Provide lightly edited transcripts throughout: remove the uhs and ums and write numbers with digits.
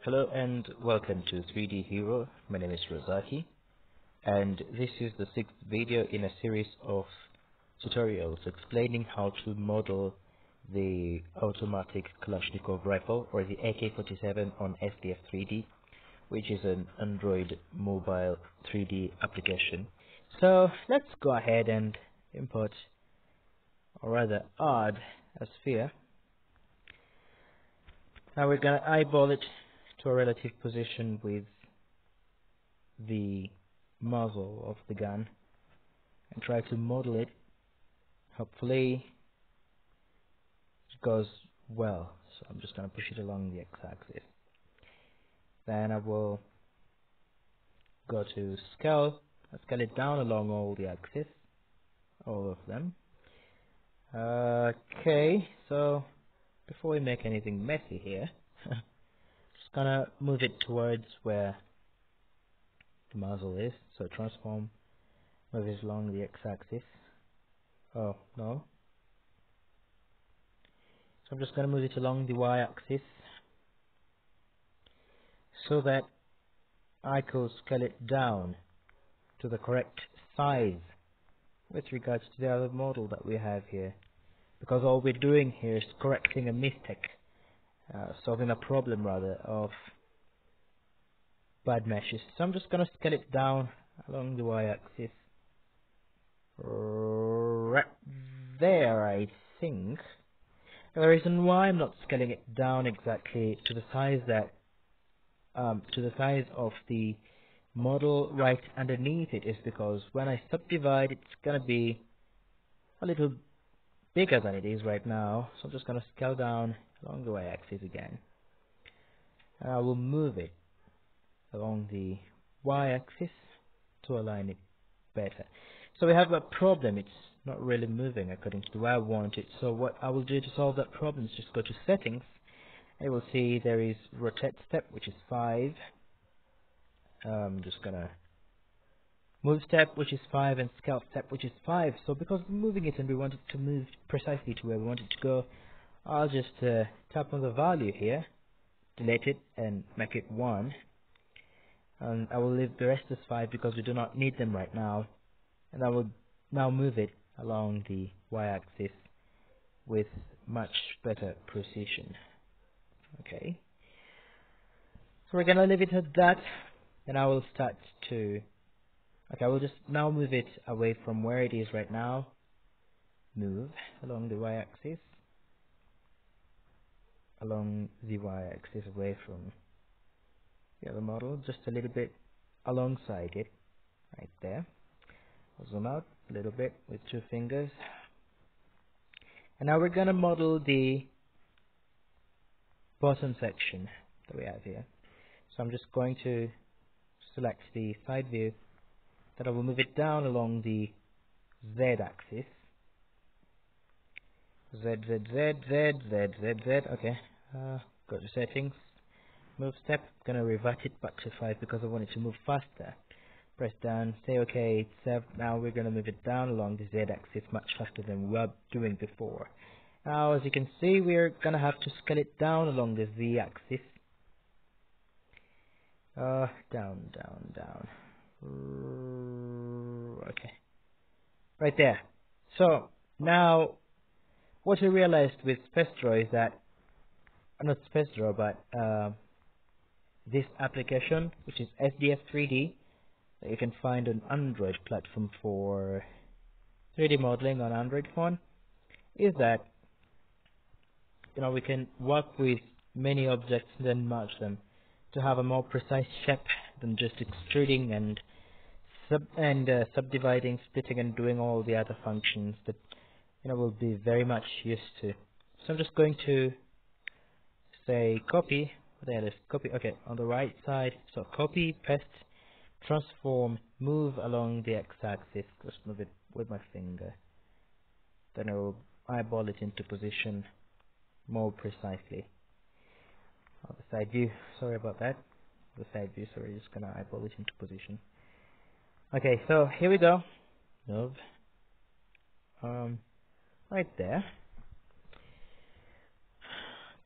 Hello and welcome to 3D Hero. My name is Rozaki and this is the sixth video in a series of tutorials explaining how to model the automatic Kalashnikov rifle or the AK-47 on SDF 3D, which is an Android mobile 3D application. So let's go ahead and import, or rather add, a sphere. Now we're going to eyeball it to a relative position with the muzzle of the gun and try to model it. Hopefully it goes well. So I'm just going to push it along the x-axis. Then I will go to scale it down along all the axes, all of them. Okay, so before we make anything messy here, just gonna move it towards where the muzzle is. So transform, move it along the x-axis. Oh no. So I'm just gonna move it along the y-axis so that I could scale it down to the correct size with regards to the other model that we have here. Because all we're doing here is correcting a mistake, solving a problem rather of bad meshes. So I'm just gonna scale it down along the y-axis right there, I think. The reason why I'm not scaling it down exactly to the size that to the size of the model right underneath it is because when I subdivide, it's gonna be a little bigger than it is right now. So I'm just gonna scale down along the y-axis again, and I will move it along the y-axis to align it better. So we have a problem, it's not really moving according to the way I want it. So what I will do to solve that problem is just go to settings, and you will see there is rotate step, which is 5. I'm just gonna move step, which is 5, and scale step, which is 5. So because we're moving it and we want it to move precisely to where we want it to go, I'll just tap on the value here, delete it, and make it 1. And I will leave the rest as 5 because we do not need them right now. And I will now move it along the y-axis with much better precision. Okay. So we're gonna leave it at that, and I will start to. Okay, I will just now move it away from where it is right now. Move along the y-axis, away from the other model, just a little bit alongside it, right there. I'll zoom out a little bit with 2 fingers. And now we're going to model the bottom section that we have here. So I'm just going to select the side view, that I will move it down along the z-axis. Z, okay. Go to settings, move step, gonna revert it back to 5 because I want it to move faster. Press down, say okay, it's saved. Now we're gonna move it down along the z-axis much faster than we were doing before. Now as you can see, we're gonna have to scale it down along the z-axis. Down. Okay, right there. So now what we realized with SpaceDraw is that, not SpaceDraw, but this application, which is SDF 3D, that you can find on Android platform for 3D modeling on Android phone, is that we can work with many objects and then merge them to have a more precise shape than just extruding and subdividing, splitting, and doing all the other functions that we'll be very much used to. So I'm just going to say copy. What the hell is copy? Okay, on the right side. So copy, paste, transform, move along the x-axis. Just move it with my finger. Then I will eyeball it into position more precisely. On the side view, sorry about that. The side view, sorry, just gonna eyeball it into position. Okay, so here we go. Move. Right there.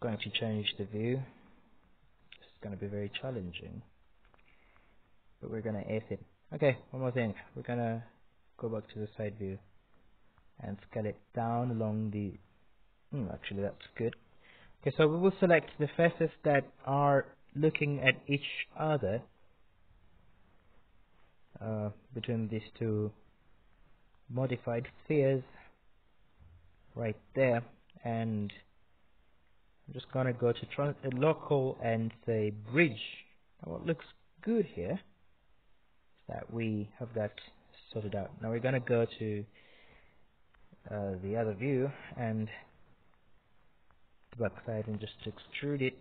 Going to change the view. It's going to be very challenging, but we're going to ace it. Okay, one more thing. We're going to go back to the side view and scale it down along the... actually, that's good. Okay, so we will select the faces that are looking at each other between these two modified spheres right there, and I'm just gonna go to local and say bridge. Now what looks good here is that we have that sorted out. Now we're gonna go to the other view and the back side and just extrude it,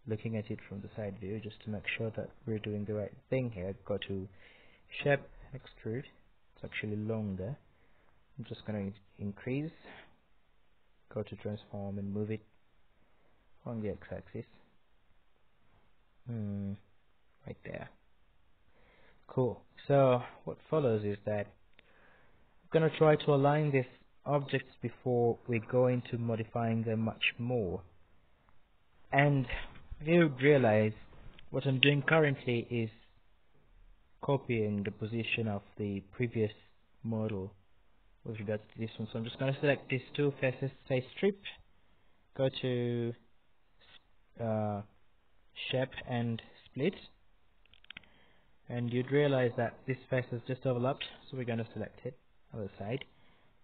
looking at it from the side view, just to make sure that we're doing the right thing here. Go to shape, extrude. It's actually longer. I'm just going to increase, go to transform and move it on the x-axis. Right there. Cool. So what follows is that I'm going to try to align these objects before we go into modifying them much more. And you realize what I'm doing currently is copying the position of the previous model with regards to this one. So I'm just going to select these two faces, say strip, go to shape and split, and you'd realize that this face is just overlapped, so we're going to select it, other side,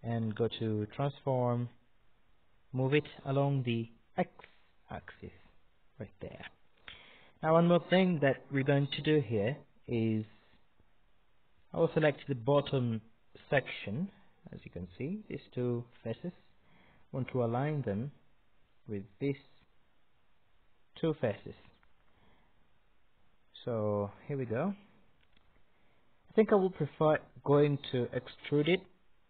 and go to transform, move it along the x-axis, right there. Now one more thing that we're going to do here is I will select the bottom section. As you can see, these two faces, I want to align them with these two faces. So here we go. I think I will prefer going to extrude it.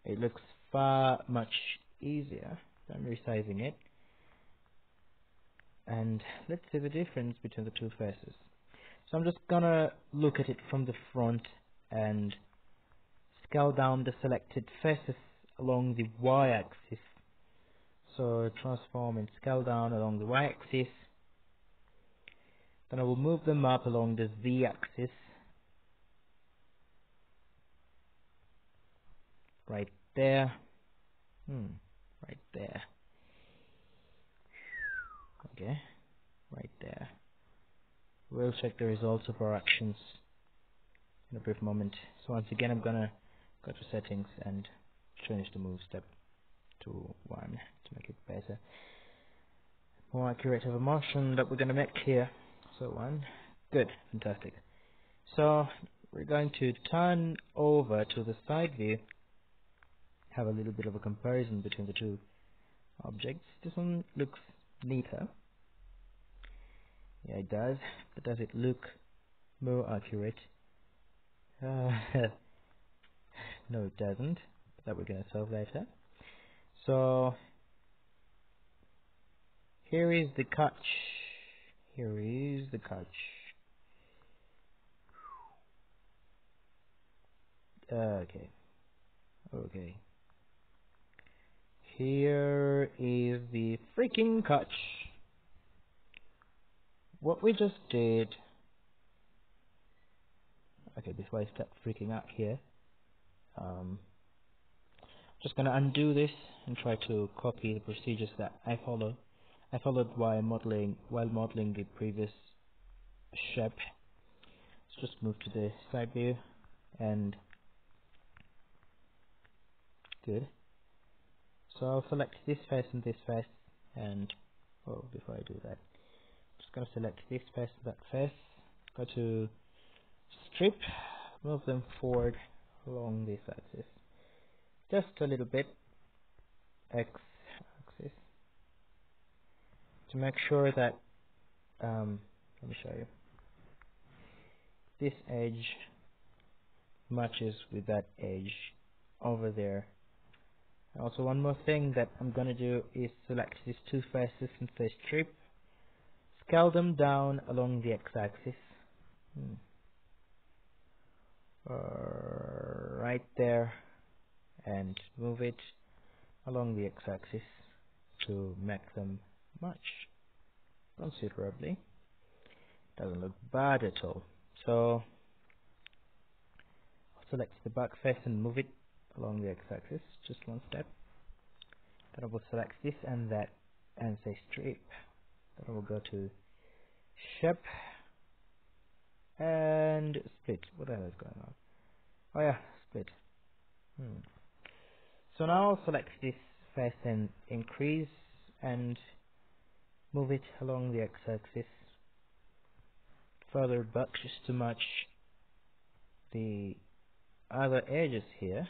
It looks far much easier than resizing it. And let's see the difference between the two faces. So I'm just gonna look at it from the front and scale down the selected faces along the y-axis. So transform and scale down along the y-axis. Then I will move them up along the z-axis. Right there. Right there. Okay. Right there. We'll check the results of our actions in a brief moment. So once again, I'm gonna go to settings and change the move step to 1 to make it better, more accurate of a motion that we're gonna make here. So 1, good, fantastic. So we're going to turn over to the side view, have a little bit of a comparison between the two objects. This one looks neater. Yeah, it does. But does it look more accurate? No, it doesn't. But that we're going to solve later. So here is the catch. Here is the catch. Okay. Okay. Here is the freaking catch. What we just did. Okay, before I start freaking out here, just gonna undo this and try to copy the procedures that I followed while modeling the previous shape. Let's just move to the side view and good. So I'll select this face and this face, and before I do that, just gonna select this face and that face. Go to strip, move them forward along this axis, just a little bit, x-axis, to make sure that let me show you, this edge matches with that edge over there. Also, one more thing that I'm gonna do is select these two faces and say strip, scale them down along the x-axis, right there, and move it along the x-axis to make them match considerably. Doesn't look bad at all. So I'll select the back face and move it along the x-axis, just one step. Then I will select this and that and say strip. Then I will go to shape and split. What the hell is going on? Oh yeah, split. So now I'll select this face and increase and move it along the x-axis further back just to match the other edges here.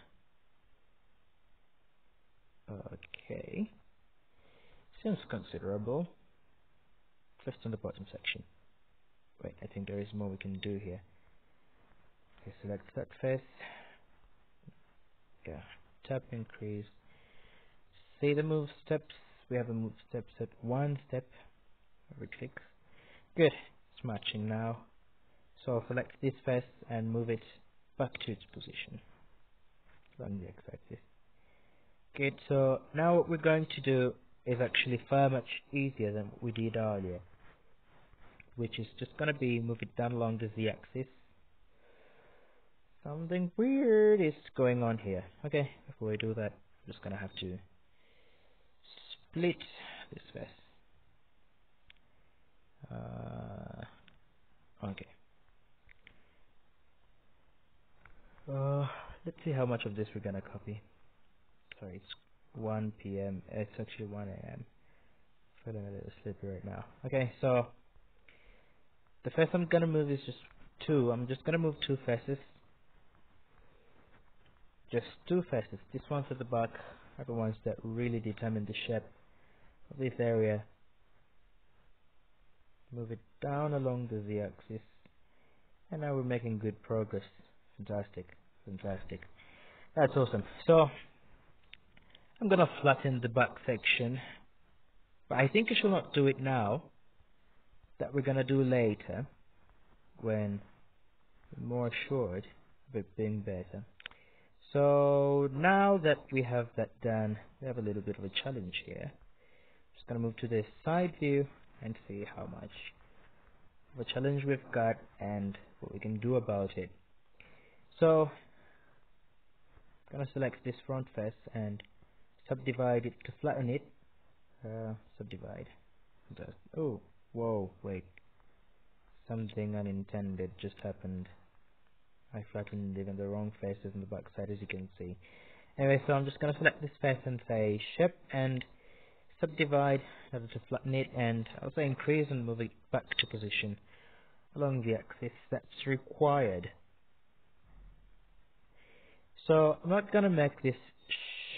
Okay, seems considerable. Just on the bottom section. Wait, I think there is more we can do here. Okay, select that face. Yeah, tap increase. See the move steps. We have a move steps at one step. Right click. Good, it's matching now. So I'll select this face and move it back to its position along the x-axis. Good, so now what we're going to do is actually far much easier than what we did earlier, which is just going to be move it down along the z-axis. Something weird is going on here. Okay, before we do that, I'm just going to have to split this face. Okay. Let's see how much of this we're going to copy. Sorry, it's 1 p.m. It's actually 1 a.m. Feeling a little sleepy right now. Okay, so the face I'm gonna move is just two. I'm just gonna move two faces. Just two faces. This one's at the back are the ones that really determine the shape of this area. Move it down along the z-axis, and now we're making good progress. Fantastic, fantastic. That's awesome. So I'm gonna flatten the back section, but I think I should not do it now. That we're gonna do later when we're more assured of it being better. So now that we have that done, we have a little bit of a challenge here. Just gonna move to the side view and see how much of a challenge we've got and what we can do about it. So I'm gonna select this front face and subdivide it to flatten it. Subdivide. Oh, whoa, wait. Something unintended just happened. I flattened even the wrong faces on the back side, as you can see. Anyway, so I'm just going to select this face and say shape and subdivide in order to flatten it, and also increase and move it back to position along the axis that's required. So I'm not going to make this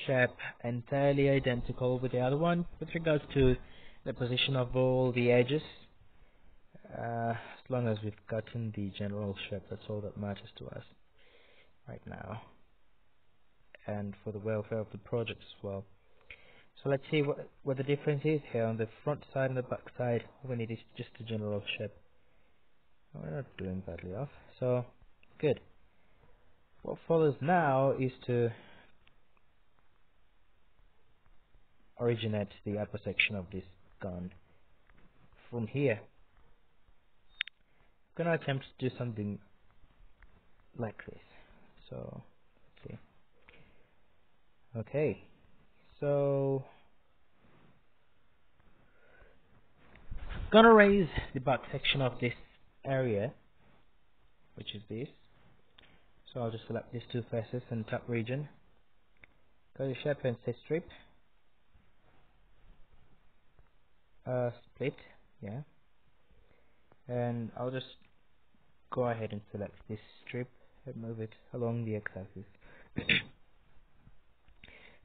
shape entirely identical with the other one with regards to the position of all the edges. As long as we've gotten the general shape, that's all that matters to us right now, and for the welfare of the project as well. So let's see what the difference is here on the front side and the back side. All we need is just a general shape. We're not doing badly off, so good. What follows now is to originate the upper section of this gun from here. I'm gonna attempt to do something like this. So let's see. Okay, so gonna raise the back section of this area, which is this. So I'll just select these two faces and top region. Go to shape and say strip. Split, yeah. And I'll just go ahead and select this strip and move it along the x-axis.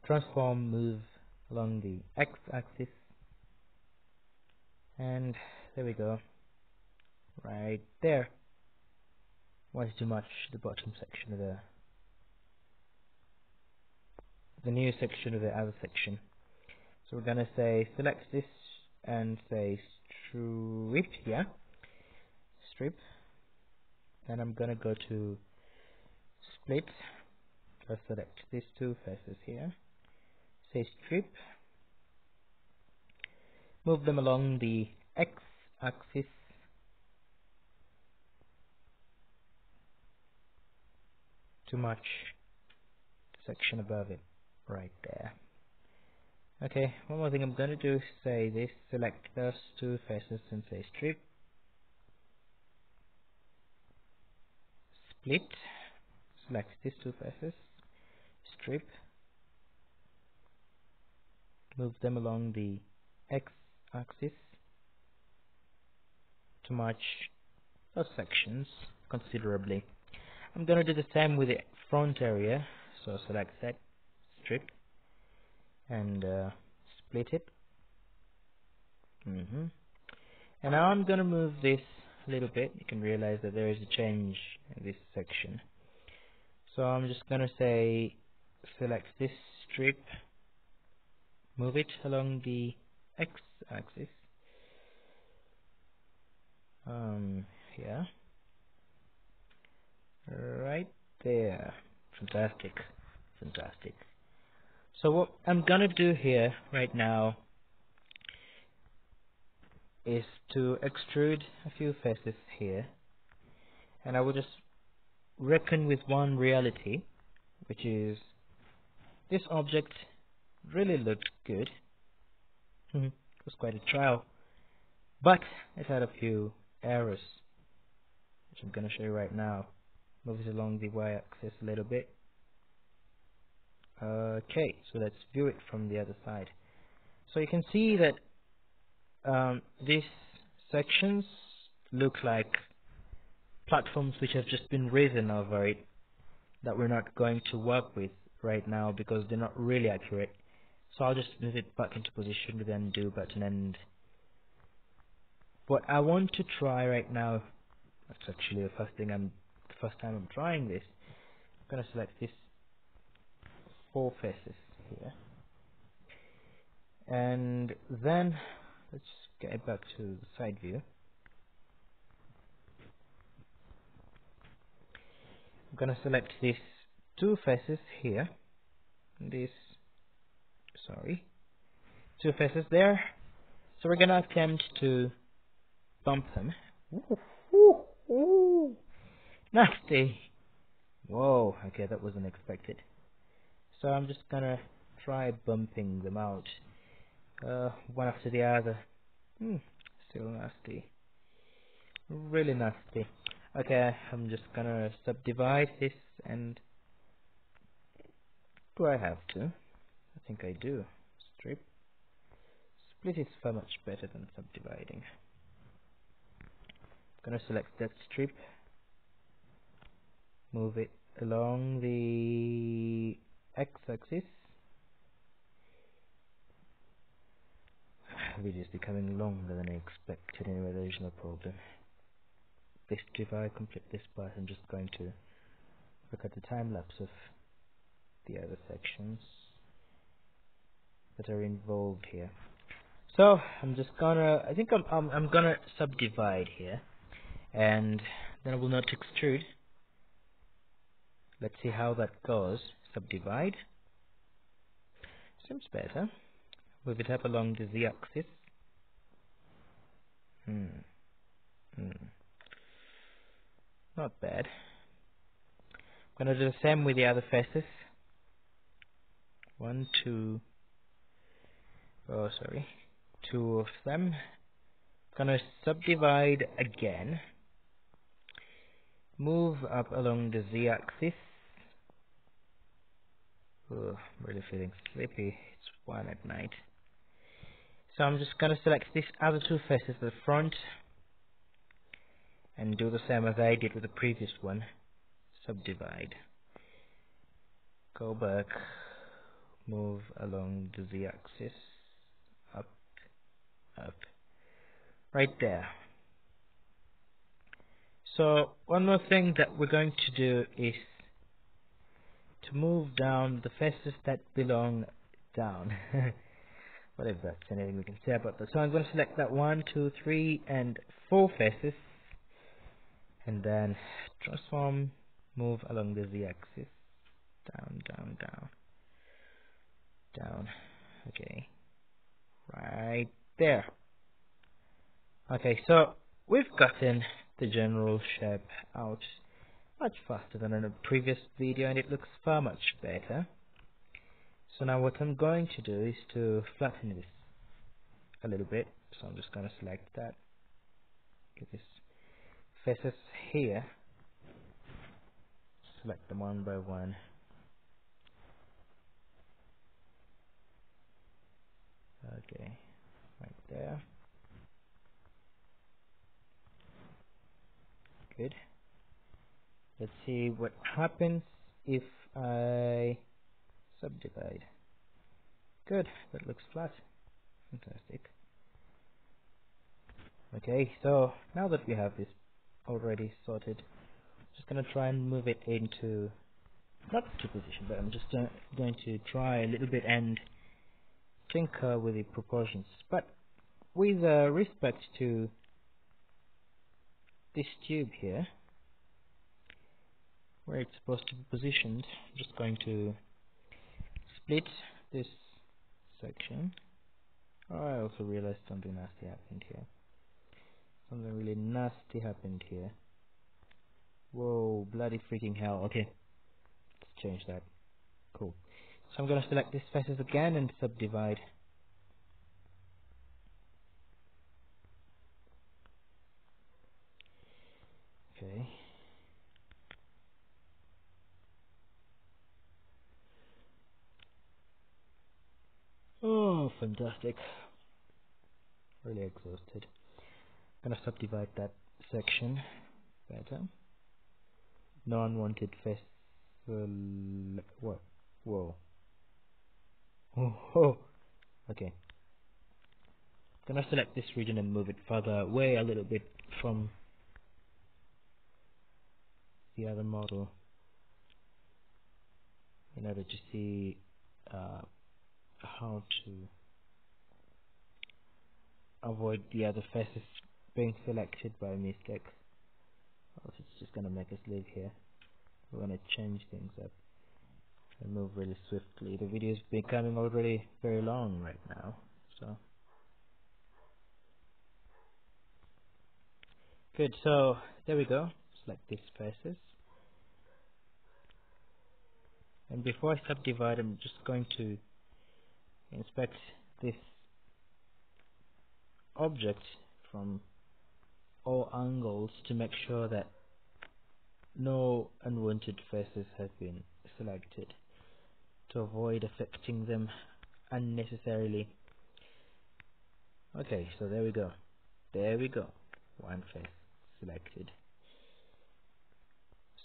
Transform, move along the x-axis, and there we go, right there. Wants to match the bottom section of the new section of the other section. So we're gonna say select this and say strip, yeah, strip. Then I'm gonna go to split. Just select these two faces here. Say strip. Move them along the x-axis too much section above it, right there. Okay, one more thing I'm going to do is say this, select those two faces and say strip, split, select these two faces, strip, move them along the x-axis to match those sections considerably. I'm going to do the same with the front area, so select that, strip, and split it. And now I'm going to move this a little bit. You can realize that there is a change in this section. So I'm just going to say select this strip, move it along the x-axis. Yeah, right there. Fantastic, fantastic. So what I'm gonna do here right now is to extrude a few faces here, and I will just reckon with one reality, which is this object really looked good. It was quite a trial, but it had a few errors, which I'm gonna show you right now. Move it along the y-axis a little bit. Okay, so let's view it from the other side. So you can see that these sections look like platforms which have just been risen over it, that we're not going to work with right now because they're not really accurate. So I'll just move it back into position with the undo button, and what I want to try right now, that's actually the first time I'm trying this. I'm gonna select this 4 faces here, and then let's get it back to the side view. I'm gonna select these 2 faces here, these 2 faces there. So we're gonna attempt to bump them. Ooh, nasty! Whoa, okay, that wasn't expected. So I'm just gonna try bumping them out, one after the other. Still nasty, really nasty. Okay, I'm just gonna subdivide this, and do I have to? I think I do. Strip. Split is far much better than subdividing. I'm gonna select that strip, move it along the x-axis. The video is becoming longer than I expected. Anyway, there is no problem. If I complete this part, I'm just going to look at the time lapse of the other sections that are involved here. So I'm just gonna, I think I'm gonna subdivide here, and then I will not extrude. Let's see how that goes. Subdivide. Seems better. Move it up along the z-axis. Not bad. I'm gonna do the same with the other faces. 1, 2. Oh, sorry. 2 of them. Gonna subdivide again. Move up along the z-axis. Oh, I'm really feeling sleepy. It's 1 at night. So I'm just gonna select these other 2 faces at the front and do the same as I did with the previous one. Subdivide. Go back. Move along the z-axis. Up. Up. Right there. So one more thing that we're going to do is to move down the faces that belong down. Whatever that's anything we can say about that. So I'm going to select that 1, 2, 3, and 4 faces, and then transform, move along the z-axis, down, down, down, down. Okay, right there. Okay, so we've gotten the general shape out. much faster than in a previous video, and it looks far much better. So now what I'm going to do is to flatten this a little bit. So I'm just going to select that, get this faces here, select them one by one. Okay, right there. Good. Let's see what happens if I subdivide. Good, that looks flat. Fantastic. Okay, so now that we have this already sorted, just gonna try and move it into, not to position, but I'm just going to try a little bit and tinker with the proportions. But with respect to this tube here, where it's supposed to be positioned, I'm just going to split this section. Oh, I also realized something nasty happened here. Something really nasty happened here. Whoa, bloody freaking hell. Okay, let's change that. Cool. So I'm gonna select this faces again and subdivide. Okay. Oh, fantastic. Really exhausted. Gonna subdivide that section better. No unwanted face. What? Whoa. Oh. Okay. Gonna select this region and move it further away a little bit from the other model in order to see how to avoid the other faces being selected by mistake. Else it's just gonna make us live here. We're gonna change things up and move really swiftly. The video is becoming already very long right now, so good. So there we go. Select these faces, and before I subdivide, I'm just going to inspect this object from all angles to make sure that no unwanted faces have been selected, to avoid affecting them unnecessarily. Okay, so there we go. There we go. One face selected.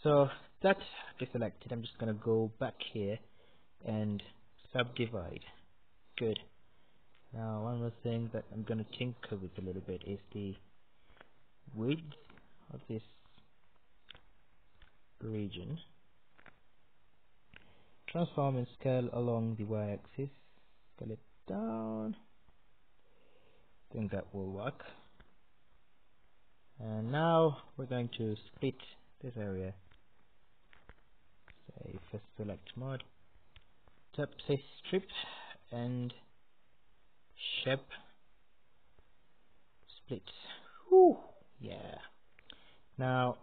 So that's deselected. I'm just gonna go back here and subdivide. Good. Now one more thing that I'm gonna tinker with a little bit is the width of this region. Transform and scale along the y-axis. Scale it down. I think that will work. And now we're going to split this area. Say first select mode, tap say strip and shape split. Whew, yeah. Now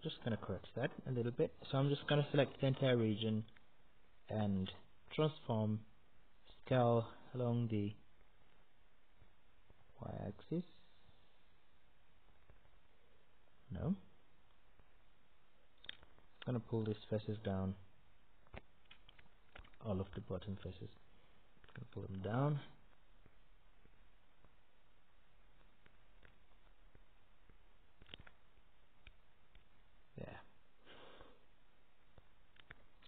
just gonna correct that a little bit. So I'm just gonna select the entire region and transform scale along the y-axis. No. I'm gonna pull these faces down. All of the bottom faces. Gonna pull them down. Yeah.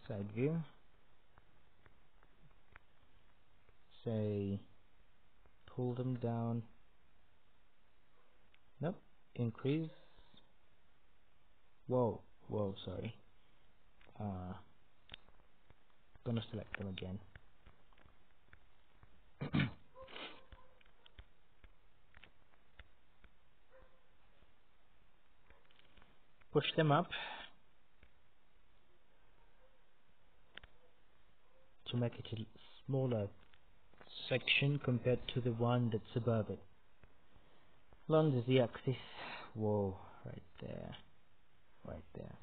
Side view. Say pull them down. Nope. Increase. Whoa, sorry. Gonna select them again. Push them up to make it a smaller section compared to the one that's above it. Along the z-axis. Whoa, right there. Right there.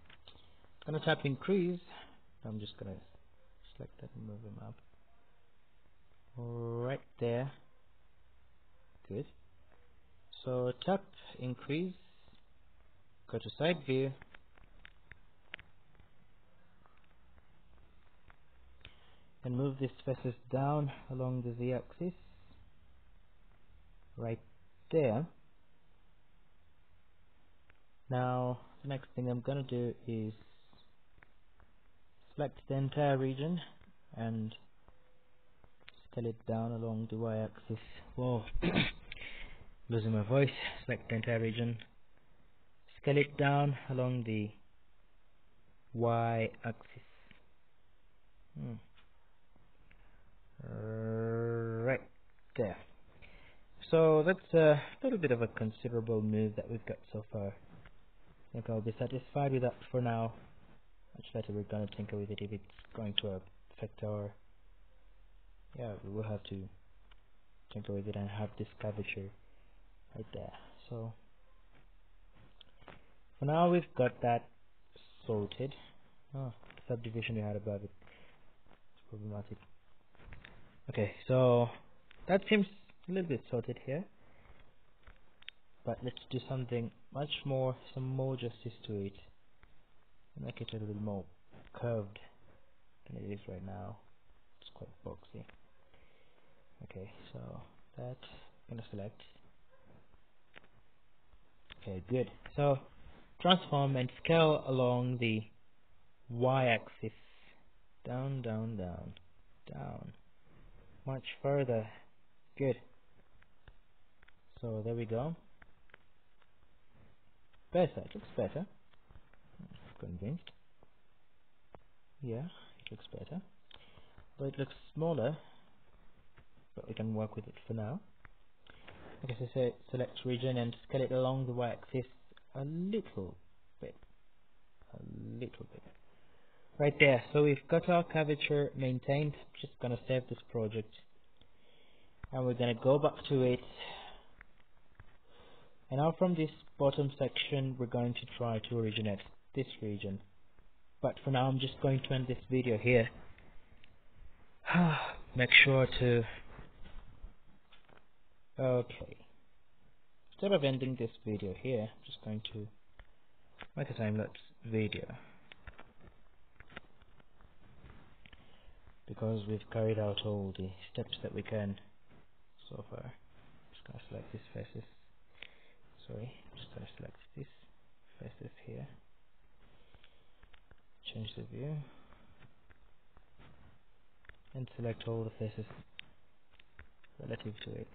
Gonna tap increase. I'm just gonna select that and move him up. Right there. Good. So tap increase. Go to side view. And move these faces down along the z-axis. Right there. Now the next thing I'm gonna do is select the entire region and scale it down along the y-axis. Whoa, losing my voice. Select the entire region, scale it down along the y-axis. Right there. So that's a little bit of a considerable move that we've got so far. I think I'll be satisfied with that for now. Much later we're gonna tinker with it if it's going to affect our, yeah, we will have to tinker with it and have this curvature right there. So for now we've got that sorted. Oh, subdivision we had above it, it's problematic. Okay, so that seems a little bit sorted here, but let's do something much more, some more justice to it, make it a little bit more curved than it is right now. It's quite boxy. Okay, so that I'm gonna select. Okay, good. So transform and scale along the y-axis, down, down, down, down, much further. Good. So there we go. Better, it looks better. Convinced. Yeah, it looks better. But it looks smaller, but we can work with it for now. Okay, so say select region and scale it along the y-axis a little bit. Right there. So we've got our curvature maintained. Just gonna save this project, and we're gonna go back to it. And now from this bottom section, we're going to try to originate this region. But for now, I'm just going to end this video here. Make sure to... Okay. Instead of ending this video here, I'm just going to make a time-lapse video. Because we've carried out all the steps that we can so far. Just going to select these faces. Sorry, just going to select these faces here. Change the view. And select all the faces relative to it.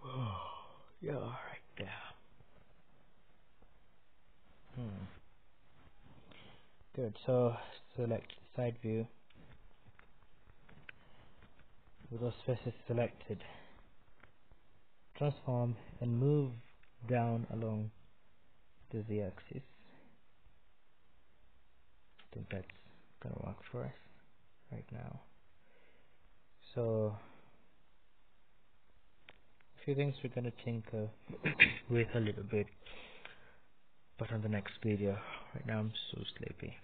Oh, yeah, right there. Good, so select side view with those faces selected. Transform and move down along the z-axis. I think that's gonna work for us right now. So a few things we're gonna tinker with a little bit, but on the next video. Right now I'm so sleepy.